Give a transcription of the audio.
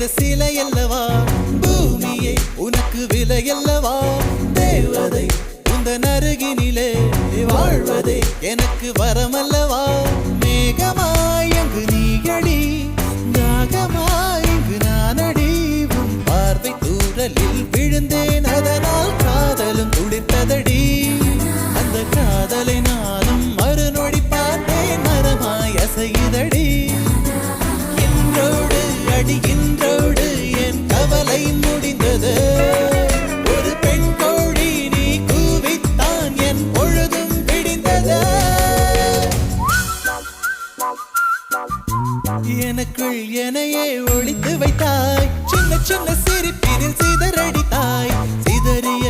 செய்த சிலை அல்லவா பூமியே உனக்கு விலை அல்லவா தேவதை உந்தன் அருகினிலே வாழ்வதே எனக்கு வரமல்லவா மேகமாய் அங்கு நீயடி நாகமாய் இங்கு நானடி உன் பார்வை தூரலில் விழுந்தேன் அதனால் காதலும் துளிர்த்ததடி அந்த காதலை நானும் மறுநொடி பார்த்தேன் மரமாய் அசையுதடி இன்றோடு அடிகின்றோடு என் கவலை முடிந்தது ஒரு பெண் கோழி நீ கூவித்தான் என் பொழுதும் விடிந்தது எனக்குள் எனையே ஒளித்து வைத்தாய் சின்ன சின்ன சிரிப்பினில் சிதறடித்தாய் சிதறிய